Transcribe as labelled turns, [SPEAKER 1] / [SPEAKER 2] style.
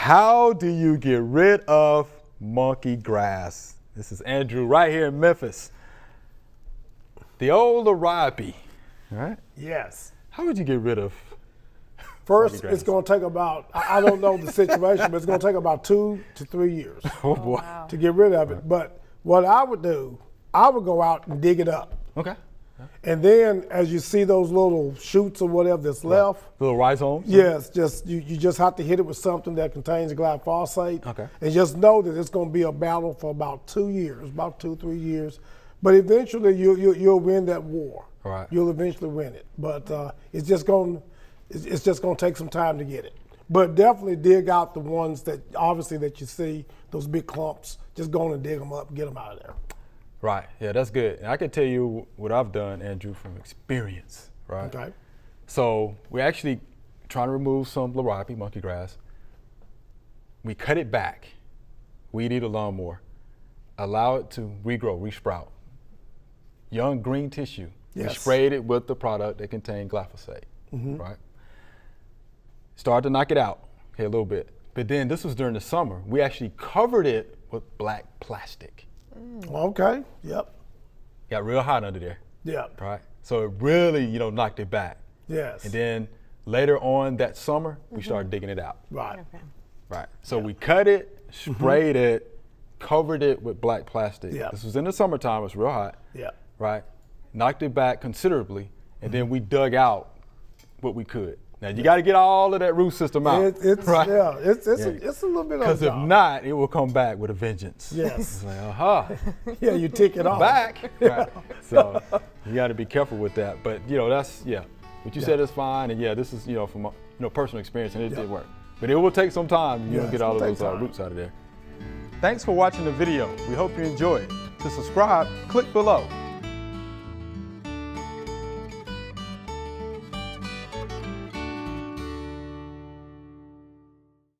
[SPEAKER 1] How do you get rid of monkey grass? This is Andrew right here in Memphis. The old Arabi, right?
[SPEAKER 2] Yes.
[SPEAKER 1] How would you get rid of
[SPEAKER 2] First, it's going to take about, I don't know the situation, but it's going to take about 2 to 3 years
[SPEAKER 1] Oh boy.
[SPEAKER 3] Wow.
[SPEAKER 2] to get rid of it. But what I would do, I would go out and dig it up.
[SPEAKER 1] Okay.
[SPEAKER 2] And then as you see those little shoots or whatever that's left,
[SPEAKER 1] Little rhizomes?
[SPEAKER 2] yes, you just have to hit it with something that contains glyphosate.
[SPEAKER 1] Okay.
[SPEAKER 2] And just know that it's going to be a battle for about 2 years, about 2 or 3 years. But eventually you'll win that war.
[SPEAKER 1] Right.
[SPEAKER 2] You'll eventually win it. But it's just going to take some time to get it. But definitely dig out the ones that obviously that you see, those big clumps. Just go on and dig them up, get them out of there.
[SPEAKER 1] Right. Yeah, that's good. And I can tell you what I've done, Andrew, from experience, right?
[SPEAKER 2] Okay.
[SPEAKER 1] So we're actually trying to remove some larabi, monkey grass. We cut it back. Weed eat a lawnmower. Allow it to regrow, resprout. Young green tissue.
[SPEAKER 2] Yes.
[SPEAKER 1] We sprayed it with the product that contained glyphosate, right? Started to knock it out, okay, a little bit. But then this was during the summer. We actually covered it with black plastic.
[SPEAKER 2] Okay. Yep.
[SPEAKER 1] Got real hot under there,
[SPEAKER 2] Yep.
[SPEAKER 1] right? So it really, knocked it back.
[SPEAKER 2] Yes.
[SPEAKER 1] And then later on that summer, we started digging it out.
[SPEAKER 2] Right.
[SPEAKER 3] Okay.
[SPEAKER 1] Right. So we cut it, sprayed it, covered it with black plastic.
[SPEAKER 2] Yeah.
[SPEAKER 1] This was in the summertime, it was real hot.
[SPEAKER 2] Yeah.
[SPEAKER 1] Right. Knocked it back considerably, and then we dug out what we could. Now you got to get all of that root system out.
[SPEAKER 2] It's
[SPEAKER 1] right?
[SPEAKER 2] yeah. It's a little bit of a
[SPEAKER 1] Because if
[SPEAKER 2] job.
[SPEAKER 1] not, it will come back with a vengeance.
[SPEAKER 2] Yes.
[SPEAKER 1] It's like, aha,
[SPEAKER 2] Yeah, you tick it off.
[SPEAKER 1] back. Right. So you got to be careful with that. But that's what you said is fine, and this is from personal experience, and it did work. But it will take some time.
[SPEAKER 2] Yeah,
[SPEAKER 1] Get
[SPEAKER 2] it's
[SPEAKER 1] all of
[SPEAKER 2] gonna
[SPEAKER 1] those
[SPEAKER 2] take time.
[SPEAKER 1] roots out of there. Thanks for watching the video. We hope you enjoyed. To subscribe, click below.